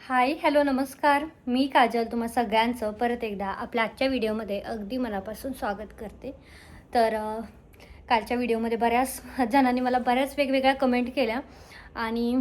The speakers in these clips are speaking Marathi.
हाय हॅलो नमस्कार. मी काजल तुम्हा सगळ्यांचं परत एकदा आपल्या आजच्या व्हिडिओमध्ये अगदी मनापासून स्वागत करते. तर कालच्या व्हिडिओमध्ये बऱ्याच जणांनी मला बऱ्याच वेगवेगळ्या कमेंट केल्या आणि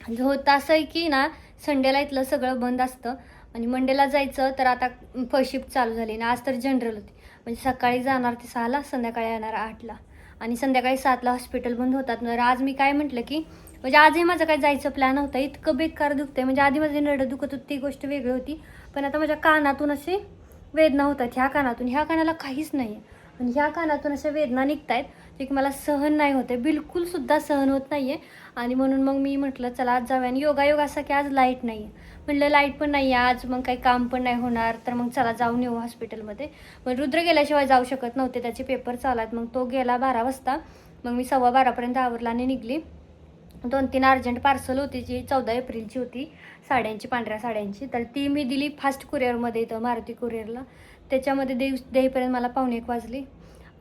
होतं असं आहे की ना संडेला इथलं सगळं बंद असतं आणि मंडेला जायचं. तर आता फर्स्ट शिफ्ट चालू झाली ना, आज तर जनरल होती म्हणजे सकाळी जाणार ते 6ला, संध्याकाळी येणार 8ला आणि संध्याकाळी 7ला हॉस्पिटल बंद होतात. तर आज मी काय म्हटलं की म्हणजे आजही माझं काय जायचं प्लॅन होता. इतकं बेकार दुखतंय म्हणजे आधी माझी नडं दुखत होती ती गोष्ट वेगळी होती, पण आता माझ्या कानातून अशी वेदना होतात. ह्या कानाला काहीच नाही आहे आणि ह्या कानातून अशा वेदना निघत आहेत जे की मला सहन नाही होते, बिलकुलसुद्धा सहन होत नाही आहे. आणि म्हणून मग मी म्हटलं चला आज जाऊया. आणि योगायोग असा की आज लाईट नाही आहे, म्हटलं लाईट पण नाही आहे आज, मग काही काम पण नाही होणार, तर मग चला जाऊन येऊ हॉस्पिटलमध्ये. मग रुद्र गेल्याशिवाय जाऊ शकत नव्हते, त्याचे पेपर चालू आहेत. मग तो गेला 12 वाजता, मग मी 12:15 आवरला आणि निघली. 2-3 अर्जंट पार्सल होती जी 14 एप्रिलची होती, साड्यांची, पांढऱ्या साड्यांची. तर ती मी दिली फास्ट कुरिअरमध्ये, इथं मारुती कुरिअरला. त्याच्यामध्ये देईपर्यंत मला 1:45 वाजली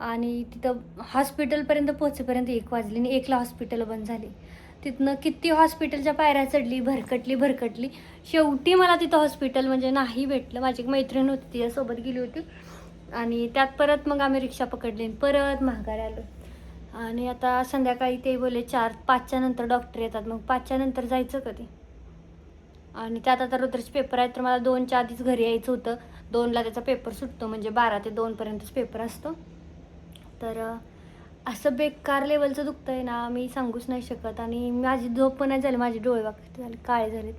आणि तिथं हॉस्पिटलपर्यंत पोहोचेपर्यंत 1 वाजली आणि 1ला हॉस्पिटल बंद झाली. तिथनं किती हॉस्पिटलच्या पायऱ्या चढली, भरकटली. शेवटी मला तिथं हॉस्पिटल म्हणजे नाही भेटलं. माझी एक मैत्रीण होती, तिच्यासोबत गेली होती आणि त्यात परत मग आम्ही रिक्षा पकडली परत माघारी आलो. आणि आता संध्याकाळी ते बोलले 4-5च्या नंतर डॉक्टर येतात, मग 5च्या नंतर जायचं कधी. आणि त्यात आता रुद्रचे पेपर आहेत, तर मला 2च्या आधीच घरी यायचं होतं. 2ला त्याचा पेपर सुटतो म्हणजे 12 ते 2पर्यंतच पेपर असतो. तर असं बेकार लेवलचं दुखतं आहे ना, मी सांगूच नाही शकत. आणि माझी झोप पण नाही झाली, माझे डोळे वाकटे झाले, काळे झालेत.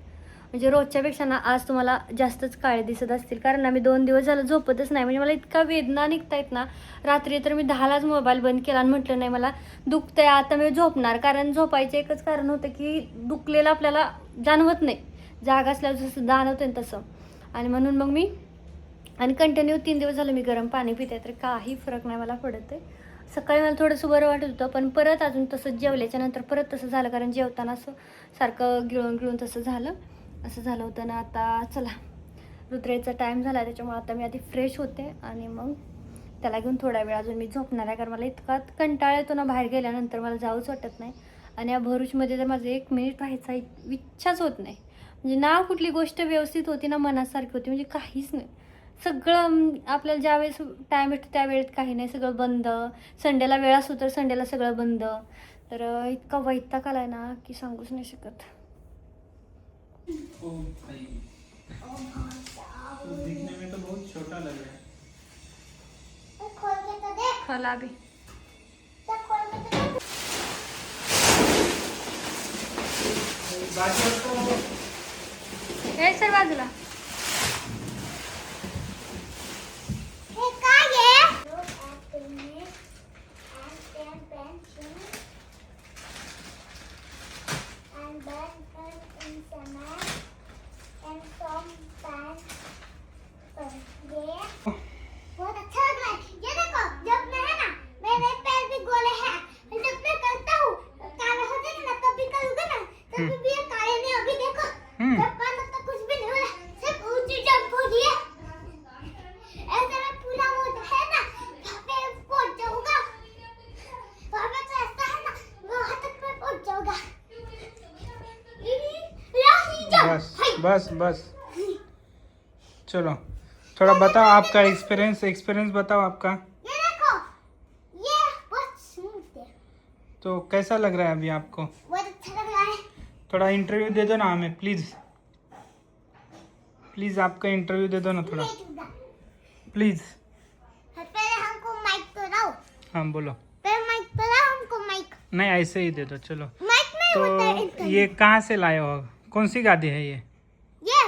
म्हणजे रोजच्यापेक्षा ना आज तुम्हाला जास्तच काळे दिसत असतील, कारण ना मी 2 दिवस झालं झोपतच नाही. म्हणजे मला इतका वेदना निघत आहेत ना. रात्री तर मी 10लाच मोबाईल बंद केला आणि म्हटलं नाही मला दुखतंय आता मी झोपणार, कारण झोपायचं एकच कारण होतं की दुखलेलं आपल्याला जाणवत नाही, जाग असल्यावर जसं जाणवतं तसं. आणि म्हणून मग मी कंटिन्यू 3 दिवस झालं मी गरम पाणी पिते, तर काही फरक नाही मला पडत आहे. सकाळी मला थोडंसं बरं वाटत होतं, पण परत अजून तसंच जेवल्याच्या नंतर परत तसं झालं, कारण जेवताना असं सारखं गिळून तसं झालं होतं ना. आता चला रुद्रेचा टाईम झाला, त्याच्यामुळे आता मी आधी फ्रेश होते आणि मग त्याला घेऊन थोडा वेळ अजून मी झोपणार आहे, कारण मला इतका कंटाळा येतो ना बाहेर गेल्यानंतर, मला जाऊच वाटत नाही. आणि या भरूचमध्ये तर माझं 1 मिनिट राहायचा इच्छाच होत नाही. म्हणजे ना कुठली गोष्ट व्यवस्थित होती ना मनासारखी होती, म्हणजे काहीच नाही. सगळं आपल्याला ज्यावेळेस टाईम भेटतो त्या वेळेत काही नाही, सगळं बंद. संडेला वेळ असतो तर संडेला सगळं बंद. तर इतका वैताग आलाय ना की सांगूच नाही शकत. ओ भाई, तो दिखने में तो बहुत छोटा लग रहा है। खोल के तो देख, खोला भी बाकी आपको हे सर बाजूला. बहुत अच्छा लग रहा है। ये देखो, जब मैं है ना, मेरे पैर भी गोले हैं, और जब मैं करता हूँ काले हो जाएंगे ना, तब भी करूँगा ना, तब भी ये काले नहीं। अभी देखो, जब काला तो कुछ भी नहीं हो रहा, सिर्फ ऊंची जंप हो रही है। ऐसे में पूरा वो है ना, वहाँ पे पहुँच जाऊँगा, वहाँ पे तो ऐसा है ना, वहाँ तक मैं पहुँच जाऊँगा। बस चलो थोड़ा बताओ आपका एक्सपीरियंस बताओ आपका। ये देखो, ये बहुत स्मूथ है, तो कैसा लग रहा है अभी आपको? बहुत अच्छा लग रहा है। थोड़ा इंटरव्यू दे दो ना हमें, प्लीज आपका इंटरव्यू दे दो ना थोड़ा, प्लीज। पहले हमको माइक तो लाओ, हाँ बोलो। पहले माइक तो लाओ हमको, माइक नहीं ऐसे ही दे दो चलो। माइक नहीं होता है तो इनका। ये कहाँ से लाए हो, कौन सी गाड़ी है ये?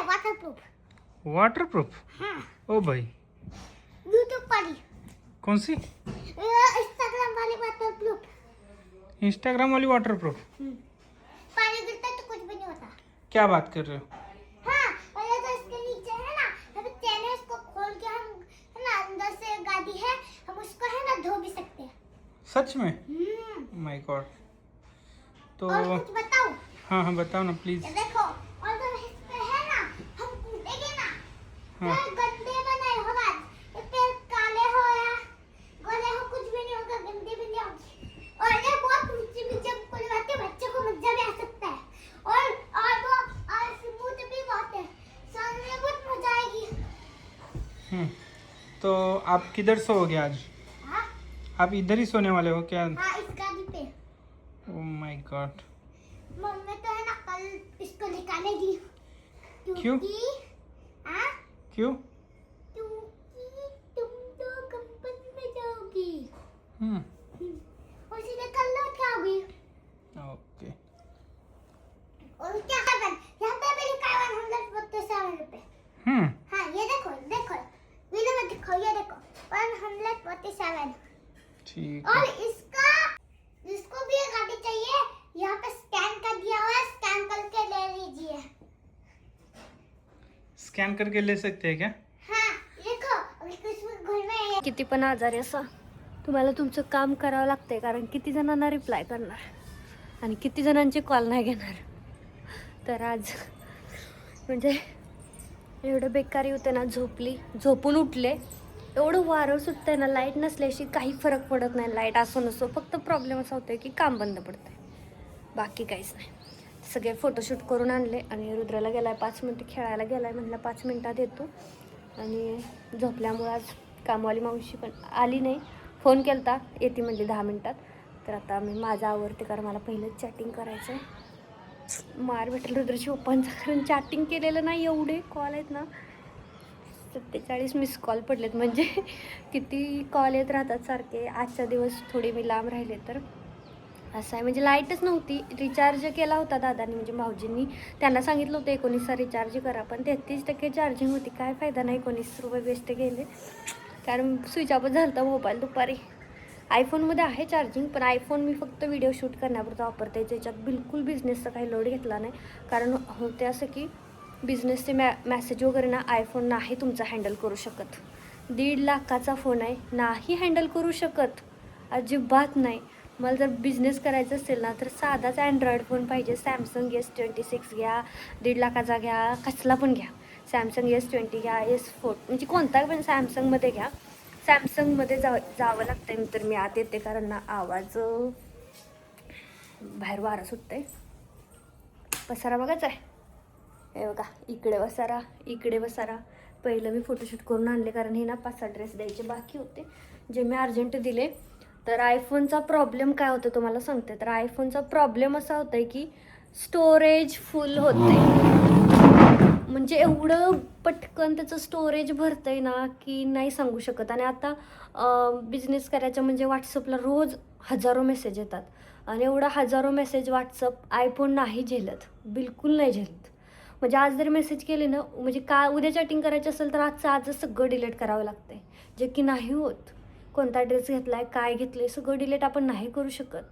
वाटरप्रूफ। वाटरप्रूफ? हाँ, ओ भाई, यूट्यूब वाली, कौन सी? इंस्टाग्राम वाली वाटरप्रूफ। इंस्टाग्राम वाली वाटरप्रूफ? पानी गिरता तो कुछ भी नहीं होता। क्या बात कर रहे हो? हाँ, और ये तो इसके नीचे है ना, यहाँ पे चैन है, इसको खोल के हम है ना, अंदर से गाड़ी है, हम उसको है ना धो भी सकते हैं। सच में? माय गॉड। तो और कुछ बताओ? हाँ बताओ ना प्लीज। ये देखो, और तो इस पे है ना, हम कूदेंगे ना, हाँ। तो गंदे बनाए होगा, ये पैर काले हो या गोले हो, कुछ भी नहीं होगा, गंदे भी नहीं होंगे। और ये बहुत ऊंची भी जंप खुलवाते, बच्चे को मजा भी आ सकता है। और वो और स्मूथ भी तो आप किधर सोओगे आज? हाँ आप इधर ही सोने वाले हो क्या? हाँ इस गाड़ी पे। Oh my God. मम्मी तो है ना कल इसको निकालेगी क्यों? हाँ क्यों? क्योंकि तुम तो कंपनी में जाओगी हम्म और सीधे कल लौट के आओगी। ओके। और क्या खबर यहाँ पे भी लिखा है 147 रुपए। हाँ ये देखो देखो वीडियो में दिखो ये देखो 147। ठीक और है। इसका जिसको भी ये गाड़ी चाहिए यहाँ पे स्कैन कर दिया हुआ है, स्कैन करके ले लीजिए। स्कॅन करके ले सकते हैं क्या? हाँ देखो अभी कुछ घर में है। किती पण आजारी असा तुम्हाला तुमचं काम करावं लागतंय, कारण किती जणांना रिप्लाय करणार आणि किती जणांचे कॉल नाही घेणार. तर आज म्हणजे एवढं बेकारी होतं ना, झोपून उठले, एवढं वारं सुटतंय ना, लाईट नसल्याशी काही फरक पडत नाही. लाईट असो नसो, फक्त प्रॉब्लेम असा होतोय की काम बंद पडतंय, बाकी काहीच नाही. सगळे फोटोशूट करून आणले आणि रुद्राला गेलाय 5 मिनटं खेळायला गेलाय, म्हटलं 5 मिनटात येतो. आणि झोपल्यामुळं आज कामवाली मावशी पण आली नाही. फोन केलता येते म्हणली 10 मिनटात. तर आता मी माझं आवरते, कारण मला पहिलं चॅटिंग करायचं आहे. मार भेटेल रुद्राची ओपनचा, कारण चॅटिंग केलेलं नाही. एवढे कॉल आहेत ना, 47 मिस कॉल पडलेत. म्हणजे किती कॉल येत राहतात सारखे. आजचा दिवस थोडी मी लांब राहिले तर असं आहे. म्हणजे लाईटच नव्हती. रिचार्ज केला होता दादानी, म्हणजे भाऊजींनी. त्यांना सांगितलं होतं 19चा रिचार्ज करा, पण 33% चार्जिंग होती. काय फायदा नाही, 19 रुपये वेस्ट गेले, कारण स्विच ऑफच झाला होता मोबाईल दुपारी. आयफोनमध्ये आहे चार्जिंग, पण आयफोन मी फक्त व्हिडिओ शूट करण्यापुरता वापरते. त्याच्यात बिलकुल बिझनेसचा काही लोड घेतला नाही, कारण होते असं की बिझनेसचे मॅसेज वगैरे ना आयफोन नाही तुमचा हँडल करू शकत. 1.5 लाखाचा फोन आहे, नाही हँडल करू शकत, अजिबात नाही. मला जर बिझनेस करायचं असेल ना, तर साधाच अँड्रॉईड फोन पाहिजे. सॅमसंग S26 घ्या, 1.5 लाखाचा घ्या, कसला पण घ्या. सॅमसंग S20 घ्या, S4, म्हणजे कोणता पण सॅमसंगमध्ये घ्या. सॅमसंगमध्ये जावं लागतं. तर मी आत येते, कारण ना आवाज बाहेर वारा सुटतंय. पसारा बघायचा आहे, हे बघा, इकडे बसारा, इकडे बसारा. पहिलं मी फोटोशूट करून आणले, कारण हे ना 5-6 ड्रेस द्यायचे बाकी होते, जे मी अर्जंट दिले. तर आयफोनचा प्रॉब्लेम काय होतं तुम्हाला सांगते. तर आयफोनचा प्रॉब्लेम असा होता आहे की स्टोरेज फुल होतं. म्हणजे एवढं पटकन त्याचं स्टोरेज भरतं आहे ना, की नाही सांगू शकत. आणि आता बिझनेस करायचं म्हणजे व्हॉट्सअपला रोज हजारो मेसेज येतात, आणि एवढा हजारो मेसेज व्हॉट्सअप आयफोन नाही झेलत, बिलकुल नाही झेलत. म्हणजे आज जरी मेसेज केले ना, म्हणजे का उद्या चॅटिंग करायची असेल तर आजच सगळं डिलीट करावं लागतं आहे, जे की नाही होत. कोणता ड्रेस घेतला आहे, काय घेतलं आहे, सगळं डिलीट आपण नाही करू शकत.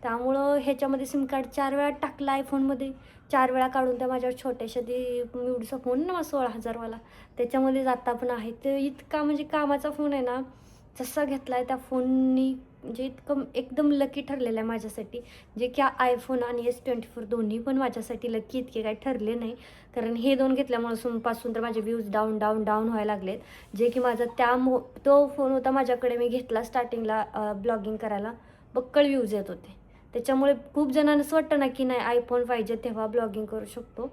त्यामुळं ह्याच्यामध्ये सिम कार्ड 4 वेळा टाकलं आयफोनमध्ये, 4 वेळा काढून त्या माझ्यावर छोट्याशा एवढीचा फोन ना 16,000वाला, त्याच्यामध्ये जाता पण आहे. तर इतका म्हणजे कामाचा फोन आहे ना, जसा घेतला आहे त्या फोननी, म्हणजे इतकं एकदम लकी ठरलेलं आहे माझ्यासाठी. जे की आयफोन आणि S24 दोन्ही पण माझ्यासाठी लकी इतके काही ठरले नाही, कारण हे 2 घेतल्यामुळं तर माझे व्ह्यूज डाऊन व्हायला लागलेत. जे की माझा तो फोन होता माझ्याकडे, मी घेतला स्टार्टिंगला ब्लॉगिंग करायला, बक्कळ व्ह्यूज येत होते. त्याच्यामुळे खूप जणांना असं वाटतं ना की नाही आयफोन पाहिजे तेव्हा ब्लॉगिंग करू शकतो.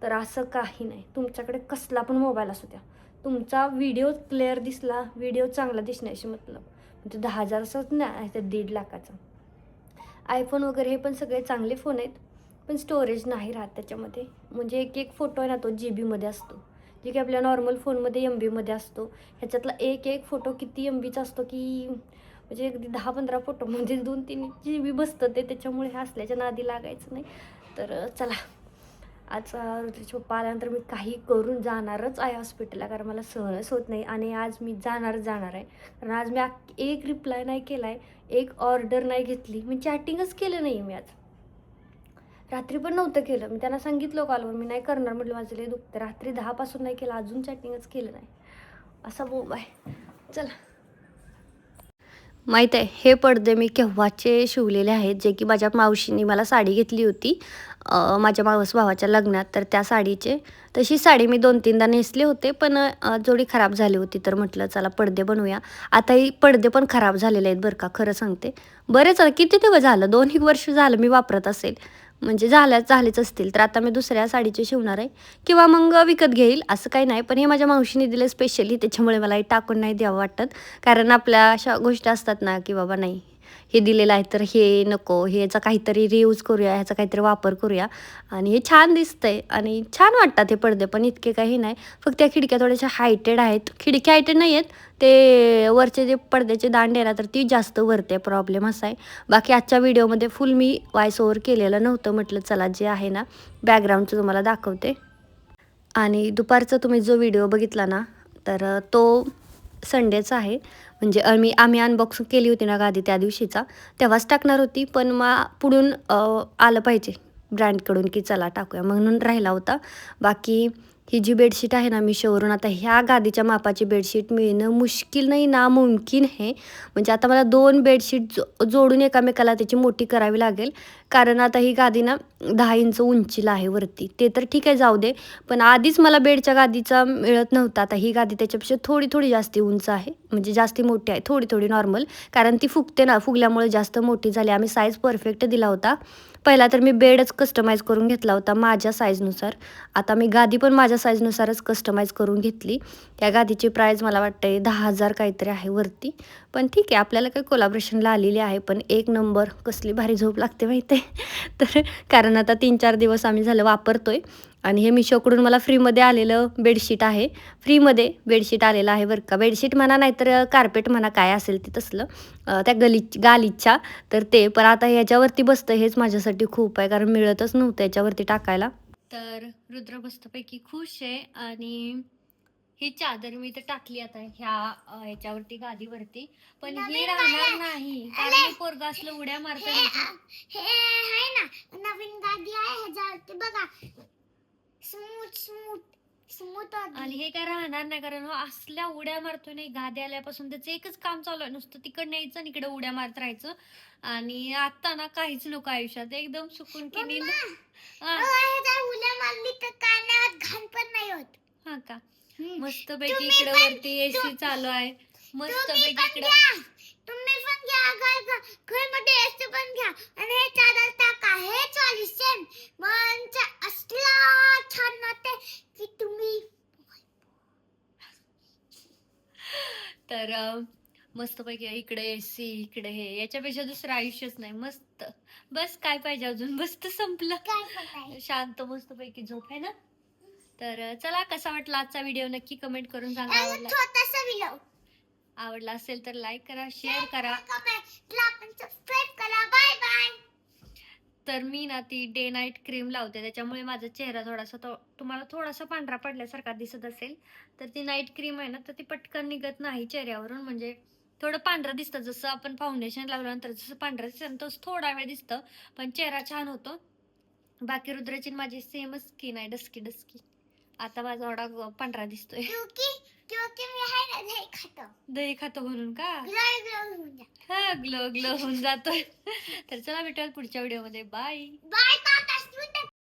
तर असं काही नाही. तुमच्याकडे कसला पण मोबाईल असू द्या, तुमचा व्हिडिओ क्लिअर दिसला, व्हिडिओ चांगला दिसण्याशी मतलब. म्हणजे 10,000चाच नाही तर 1.5 लाखाचा. आयफोन वगैरे हे पण सगळे चांगले फोन आहेत, पण स्टोरेज नाही राहत त्याच्यामध्ये. म्हणजे एक फोटो आहे ना, तो GBमध्ये असतो, जे की आपल्या नॉर्मल फोनमध्ये MBमध्ये असतो. ह्याच्यातला एक फोटो किती MBचा असतो की, म्हणजे अगदी 10-15 फोटो म्हणजे 2-3 GB बसतं ते. त्याच्यामुळे हे असल्याच्या नादी लागायचं नाही. तर चला, आज रुद्राचे पप्पा आल्यानंतर मी काही करून जाणारच आहे हॉस्पिटलला, कारण मला सहनच होत नाही. आणि आज मी जाणार आहे, कारण आज मी एक रिप्लाय नाही केला आहे, एक ऑर्डर नाही घेतली, मी चॅटिंगच केलं नाही. मी आज रात्री पण नव्हतं केलं. मी त्यांना सांगितलं कॉलवर मी नाही करणार, म्हटलं माझं लय दुखतं. रात्री 10 पासून नाही केलं, अजून चॅटिंगच केलं नाही. असा बोंब आहे. चला, माहीत आहे हे पडदे मी केव्हाचे शिवलेले आहेत, जे की माझ्या मावशीने मला साडी घेतली होती माझ्या मावस भावाच्या लग्नात. तर त्या साडीचे, तशी साडी मी 2-3दा नेसले होते, पण जोडी खराब झाली होती. तर म्हटलं चला पडदे बनवूया. आता ही पडदे पण खराब झालेले आहेत बरं का, खरं सांगते. बरेच किती दिवस झालं, 2-1 वर्ष झालं मी वापरत असेल, म्हणजे झालेच असतील तर आता मी दुसऱ्या साडीचे शिवणार आहे किंवा मग विकत घेईल, असं काही नाही. पण हे माझ्या मावशीने दिले स्पेशली, त्याच्यामुळे मला हे टाकून नाही द्यावं वाटत. कारण आपल्या अशा गोष्टी असतात ना की बाबा नाही हे दिलेलं आहे तर हे नको, ह्याचा काहीतरी रियूज करूया, ह्याचा काहीतरी वापर करूया. आणि हे छान दिसतंय आणि छान वाटतात हे पडदे, पण इतके काही नाही. फक्त त्या खिडक्या थोड्याशा हायटेड आहेत. खिडक्या हायटेड नाही आहेत, ते वरचे जे पडद्याचे दांड आहे ना तर ती जास्त वरते, प्रॉब्लेम असा आहे. बाकी आजच्या व्हिडिओमध्ये फुल मी वॉइस ओव्हर केलेलं नव्हतं, म्हटलं चला जे आहे ना बॅकग्राऊंडचं तुम्हाला दाखवते. आणि दुपारचा तुम्ही जो व्हिडिओ बघितला ना तर तो संडेचा आहे. म्हणजे आम्ही अनबॉक्सिंग केली होती ना गादी त्या दिवशीचा, तेव्हाच टाकणार होती. पण मग पुढून आलं पाहिजे ब्रँडकडून की चला टाकूया, म्हणून राहिला होता. बाकी ही जी बेडशीट आहे ना मिशोवरून, आता ह्या गादीच्या मापाची बेडशीट मिळणं मुश्किल नाही, नामुमकिन आहे. म्हणजे आता मला 2 बेडशीट जोडून एकामेकाला त्याची मोठी करावी लागेल. कारण आता ही गादी ना 10 इंच उंचीला आहे वरती. ते तर ठीक आहे जाऊ दे, पण आधीच मला बेडच्या गादीचा मिळत नव्हता. आता ही गादी त्याच्यापेक्षा थोडी जास्ती उंच आहे, म्हणजे जास्ती मोठी आहे, थोडी नॉर्मल. कारण ती फुगते ना, फुगल्यामुळे जास्त मोठी झाली. आम्ही साईज परफेक्ट दिला होता. पहिला तर मी बेडच कस्टमाइज करून घेतला होता माझ्या साईजनुसार. आता मी गादी पण माझ्या साईजनुसारच कस्टमाइज करून घेतली. त्या गादीची प्राईज मला वाटते 10,000 काहीतरी आहे वरती. पण ठीक आहे, आपल्याला काही कोलॅबरेशनला आलेली आहे. पण एक नंबर कसली भारी झोप लागते माहिती आहे. तर कारण आता 3-4 दिवस आम्ही झालं वापरतोय. आणि हे मिशोकडून मला फ्रीमध्ये आलेलं बेडशीट आहे. फ्रीमध्ये बेडशीट आलेलं आहे बरं का. बेडशीट म्हणा नाहीतर कार्पेट म्हणा, काय असेल ते तसलं त्या गालीच्या. तर ते पण आता ह्याच्यावरती बसतं हेच माझ्यासाठी खूप आहे, कारण मिळतच नव्हतं याच्यावरती टाकायला. तर रुद्र मस्तपैकी खुश आहे. आणि ही चादर मी तर टाकली आता ह्याच्यावरती गादीवरती, पण ही राहणार नाही कारण मी पोरगा असलं उड्या मारता. हे आहे ना नवीन गादी आहे ह्याच्यावरती बघा, स्मूथ आणि हे काय राहणार नाही, कारण असल्या उड्या मारतोय नाही. गादी आल्यापासून त्याचं एकच काम चालू आहे, नुसतं तिकडं न्यायचं आणि इकडे उड्या मारत राहायचं. आणि आता ना काहीच नको आयुष्यात, एकदम सुकून की नींद. उड्या मारली तर कानात घाण पण नाही होत. हा का, मस्त पैकी इकडे वरती एसी चालू आहे, मस्त पैकी इकडे. तुम्ही पण घ्या, घरमध्ये एसी पण घ्या आणि हे चादर टाका. हे 40 सेंट म्हणजे असला छान वाटते की तुम्ही. तर मस्तपैकी इकडे एसी, इकडे हे, याच्यापेक्षा दुसरं आयुष्यच नाही. मस्त, बस काय पाहिजे अजून, मस्त संपलं. शांत मस्तपैकी झोप आहे ना. तर चला, कसा वाटला आजचा व्हिडिओ नक्की कमेंट करून सांगा. छोटासा व्हिडिओ आवडला असेल तर लाईक करा, शेअर करा. सबस्क्राइब करा. Bye bye. तर मी ना ती डे नाईट क्रीम लावते, त्याच्यामुळे माझा चेहरा थोडासा तुम्हाला थोडासा पांढरा पडल्यासारखा दिसत असेल. तर ती नाईट क्रीम आहे ना तर ती पटकन निघत नाही चेहऱ्यावरून, म्हणजे थोडं पांढरं दिसतं. जसं आपण फाउंडेशन लावल्यानंतर जसं पांढरं दिसतं तसं थोडा वेळ दिसतं, पण चेहरा छान होतो. बाकी रुद्राची माझी सेमच स्किन आहे, डस्की. आता माझा थोडा पांढरा दिसतोय क्योंकि मी आहे ना दही खातो म्हणून का. ग्लो हा, ग्लो होऊन जातोय. तर चला भेटूया पुढच्या व्हिडिओमध्ये. बाय.